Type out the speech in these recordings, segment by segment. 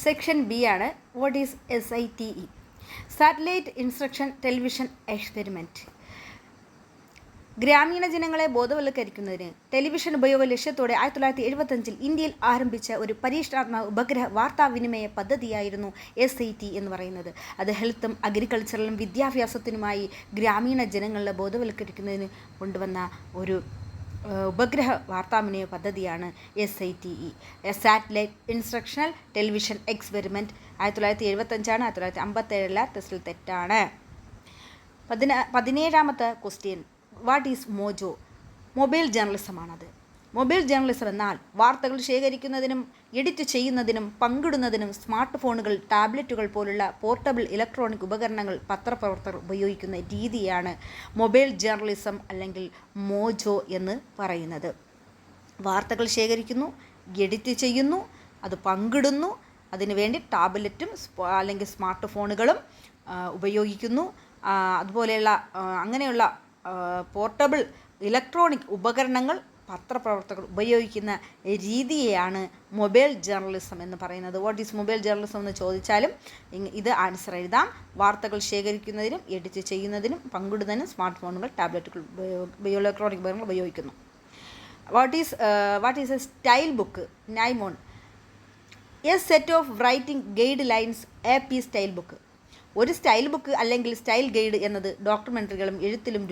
Section B ആണ്. What is SITE? Satellite instruction television experiment. ഗ്രാമീണ ജനങ്ങളെ ബോധവൽക്കരിക്കുന്നതിന് ടെലിവിഷൻ ഉപയോഗ ലക്ഷ്യത്തോടെ 1975 ഇന്ത്യയിൽ ആരംഭിച്ച ഒരു പരീക്ഷണാത്മക ഉപഗ്രഹ വാർത്താവിനിമയ പദ്ധതിയായിരുന്നു SITE എന്ന് പറയുന്നത്. അത് ഹെൽത്തും അഗ്രികൾച്ചറലും വിദ്യാഭ്യാസത്തിനുമായി ഗ്രാമീണ ജനങ്ങളെ ബോധവൽക്കരിക്കുന്നതിന് കൊണ്ടുവന്ന ഒരു ഉപഗ്രഹ വാർത്താവിനിമയ പദ്ധതിയാണ് SITE. Satellite instructional television experiment. 1975 ആണ്. 1957 ടെസ്റ്റിൽ തെറ്റാണ്. 17ാമത്തെ question, what is mojo? Mobile ജേർണലിസമാണത്. മൊബൈൽ ജേർണലിസം എന്നാൽ വാർത്തകൾ ശേഖരിക്കുന്നതിനും എഡിറ്റ് ചെയ്യുന്നതിനും പങ്കിടുന്നതിനും സ്മാർട്ട് ഫോണുകൾ, ടാബ്ലറ്റുകൾ പോലുള്ള പോർട്ടബിൾ ഇലക്ട്രോണിക് ഉപകരണങ്ങൾ പത്രപ്രവർത്തകർ ഉപയോഗിക്കുന്ന രീതിയാണ് മൊബൈൽ ജേർണലിസം അല്ലെങ്കിൽ മോജോ എന്ന് പറയുന്നത്. വാർത്തകൾ ശേഖരിക്കുന്നു, എഡിറ്റ് ചെയ്യുന്നു, അത് പങ്കിടുന്നു, അതിനുവേണ്ടി ടാബ്ലറ്റും അല്ലെങ്കിൽ സ്മാർട്ട് ഫോണുകളും ഉപയോഗിക്കുന്നു. അതുപോലെയുള്ള അങ്ങനെയുള്ള പോർട്ടബിൾ ഇലക്ട്രോണിക് ഉപകരണങ്ങൾ പത്രപ്രവർത്തകർ ഉപയോഗിക്കുന്ന രീതിയെയാണ് മൊബൈൽ ജേർണലിസം എന്ന് പറയുന്നത്. വാട്ട് ഈസ് മൊബൈൽ ജേർണലിസം എന്ന് ചോദിച്ചാലും ഇത് ആൻസർ എഴുതാം. വാർത്തകൾ ശേഖരിക്കുന്നതിനും എഡിറ്റ് ചെയ്യുന്നതിനും പങ്കിടുന്നതിനും സ്മാർട്ട് ഫോണുകൾ, ടാബ്ലറ്റുകൾ, ഇലക്ട്രോണിക് ഉപകരണങ്ങൾ ഉപയോഗിക്കുന്നു. What is a style book? നൈമോൺ. A set of writing guidelines, AP style book. ഒരു സ്റ്റൈൽ ബുക്ക് അല്ലെങ്കിൽ സ്റ്റൈൽ ഗൈഡ് എന്നത് ഡോക്യുമെൻ്ററികളും എഴുത്തിലും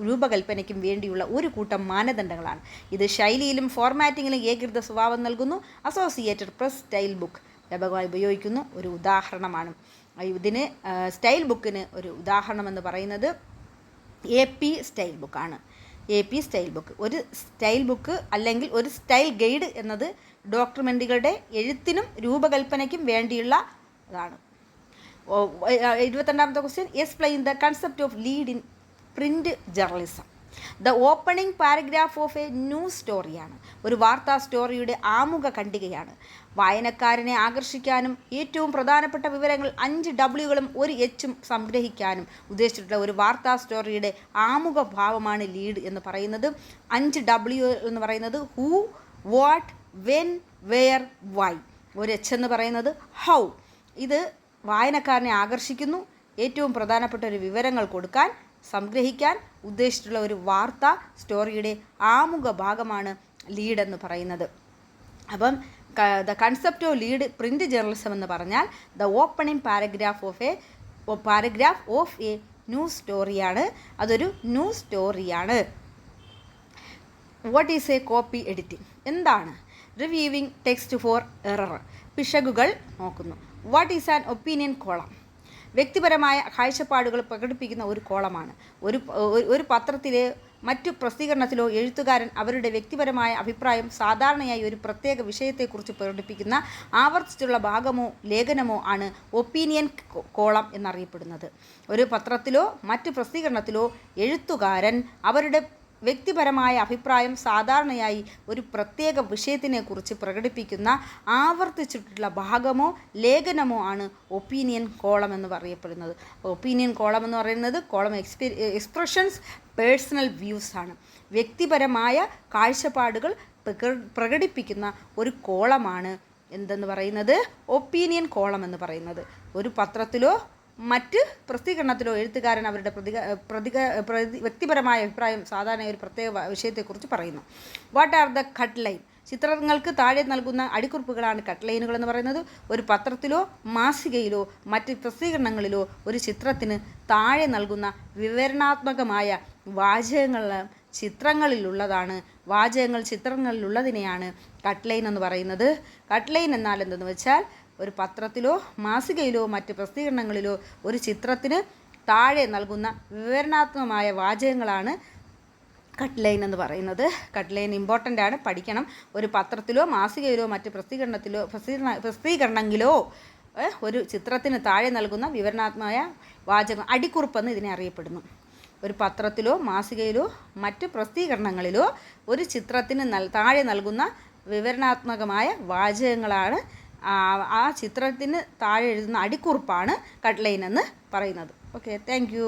രൂപകൽപ്പനയ്ക്കും വേണ്ടിയുള്ള ഒരു കൂട്ടം മാനദണ്ഡങ്ങളാണ്. ഇത് ശൈലിയിലും ഫോർമാറ്റിങ്ങിലും ഏകീകൃത സ്വഭാവം നൽകുന്നു. അസോസിയേറ്റഡ് പ്രസ് സ്റ്റൈൽ ബുക്ക് വ്യാപകമായി ഉപയോഗിക്കുന്ന ഒരു ഉദാഹരണമാണ്. ഇതിന് സ്റ്റൈൽ ബുക്കിന് ഒരു ഉദാഹരണം എന്ന് പറയുന്നത് AP സ്റ്റൈൽ ബുക്കാണ്. AP style book. ഒരു സ്റ്റൈൽ ബുക്ക് അല്ലെങ്കിൽ ഒരു സ്റ്റൈൽ ഗൈഡ് എന്നത് ഡോക്യുമെൻ്ററികളുടെ എഴുത്തിനും രൂപകൽപ്പനയ്ക്കും വേണ്ടിയുള്ള അതാണ്. 22ാമത്തെ question, explain the concept of lead in print journalism. The opening paragraph of a news സ്റ്റോറിയാണ്. ഒരു വാർത്താ സ്റ്റോറിയുടെ ആമുഖ ഖണ്ഡികയാണ്. വായനക്കാരനെ ആകർഷിക്കാനും ഏറ്റവും പ്രധാനപ്പെട്ട വിവരങ്ങൾ 5 Wകളും 1 Hഉം സംഗ്രഹിക്കാനും ഉദ്ദേശിച്ചിട്ടുള്ള ഒരു വാർത്താ സ്റ്റോറിയുടെ ആമുഖ ഭാവമാണ് ലീഡ് എന്ന് പറയുന്നത്. 5 W എന്ന് പറയുന്നത് who, what, when, where, why. 1 H എന്ന് പറയുന്നത് ഹൗ. ഇത് വായനക്കാരനെ ആകർഷിക്കുന്നു, ഏറ്റവും പ്രധാനപ്പെട്ട ഒരു വിവരങ്ങൾ കൊടുക്കാൻ, സംഗ്രഹിക്കാൻ ഉദ്ദേശിച്ചിട്ടുള്ള ഒരു വാർത്താ സ്റ്റോറിയുടെ ആമുഖ ഭാഗമാണ് ലീഡ് എന്ന് പറയുന്നത്. അപ്പം the concept of lead print journalism എന്ന് പറഞ്ഞാൽ the opening paragraph of a news സ്റ്റോറിയാണ്. അതൊരു ന്യൂസ് സ്റ്റോറിയാണ്. What is a copy editing? എന്താണ്? റിവ്യൂവിംഗ് ടെക്സ്റ്റ് ഫോർ എറർ, പിശകുകൾ നോക്കുന്നു. What is an opinion column? വ്യക്തിപരമായ കാഴ്ചപ്പാടുകൾ പ്രകടിപ്പിക്കുന്ന ഒരു കോളമാണ്. ഒരു പത്രത്തിലെ മറ്റു പ്രസിദ്ധീകരണത്തിലോ എഴുത്തുകാരൻ അവരുടെ വ്യക്തിപരമായ അഭിപ്രായം സാധാരണയായി ഒരു പ്രത്യേക വിഷയത്തെക്കുറിച്ച് പ്രകടിപ്പിക്കുന്ന ആവർത്തിച്ചുള്ള ഭാഗമോ ലേഖനമോ ആണ് ഒപ്പീനിയൻ കോളം എന്നറിയപ്പെടുന്നത്. ഒരു പത്രത്തിലോ മറ്റു പ്രസിദ്ധീകരണത്തിലോ എഴുത്തുകാരൻ അവരുടെ വ്യക്തിപരമായ അഭിപ്രായം സാധാരണയായി ഒരു പ്രത്യേക വിഷയത്തിനെക്കുറിച്ച് പ്രകടിപ്പിക്കുന്ന ആവർത്തിച്ചിട്ടുള്ള ഭാഗമോ ലേഖനമോ ആണ് ഒപ്പീനിയൻ കോളം എന്ന് പറയപ്പെടുന്നത്. ഒപ്പീനിയൻ കോളം എന്ന് പറയുന്നത് കോളം എക്സ്പ്രഷൻസ് പേഴ്സണൽ വ്യൂസ് ആണ്. വ്യക്തിപരമായ കാഴ്ചപ്പാടുകൾ പ്രകടിപ്പിക്കുന്ന ഒരു കോളമാണ് എന്തെന്ന് പറയുന്നത്? ഒപ്പീനിയൻ കോളം എന്ന് പറയുന്നത്. ഒരു പത്രത്തിലോ മറ്റ് പ്രസിദ്ധീകരണത്തിലോ എഴുത്തുകാരൻ അവരുടെ വ്യക്തിപരമായ അഭിപ്രായം സാധാരണ ഒരു പ്രത്യേക വിഷയത്തെക്കുറിച്ച് പറയുന്നു. What are the cut line? ചിത്രങ്ങൾക്ക് താഴെ നൽകുന്ന അടിക്കുറിപ്പുകളാണ് കട്ട് ലൈനുകൾ എന്ന് പറയുന്നത്. ഒരു പത്രത്തിലോ മാസികയിലോ മറ്റ് പ്രസിദ്ധീകരണങ്ങളിലോ ഒരു ചിത്രത്തിന് താഴെ നൽകുന്ന വിവരണാത്മകമായ വാചകങ്ങൾ ചിത്രങ്ങളിലുള്ളതിനെയാണ് കട്ട് ലൈൻ എന്ന് പറയുന്നത്. കട്ട് ലൈൻ എന്നാൽ എന്തെന്ന് വെച്ചാൽ ഒരു പത്രത്തിലോ മാസികയിലോ മറ്റ് പ്രസിദ്ധീകരണങ്ങളിലോ ഒരു ചിത്രത്തിന് താഴെ നൽകുന്ന വിവരണാത്മകമായ വാചകങ്ങളാണ് കട്ട് ലൈൻ എന്ന് പറയുന്നത്. കട്ട് ലൈൻ ഇമ്പോർട്ടൻ്റ് ആണ്, പഠിക്കണം. ഒരു പത്രത്തിലോ മാസികയിലോ മറ്റ് പ്രസിദ്ധീകരണങ്ങളിലോ ഒരു ചിത്രത്തിന് താഴെ നൽകുന്ന വിവരണാത്മകമായ വാചകം അടിക്കുറിപ്പെന്ന് ഇതിനെ അറിയപ്പെടുന്നു. ഒരു പത്രത്തിലോ മാസികയിലോ മറ്റ് പ്രസിദ്ധീകരണങ്ങളിലോ ഒരു ചിത്രത്തിന് താഴെ നൽകുന്ന വിവരണാത്മകമായ വാചകങ്ങളാണ് ആ ചിത്രത്തിന് താഴെ എഴുതുന്ന അടിക്കുറിപ്പാണ് കട്ട് ലൈൻ എന്ന് പറയുന്നത്. Okay, thank you.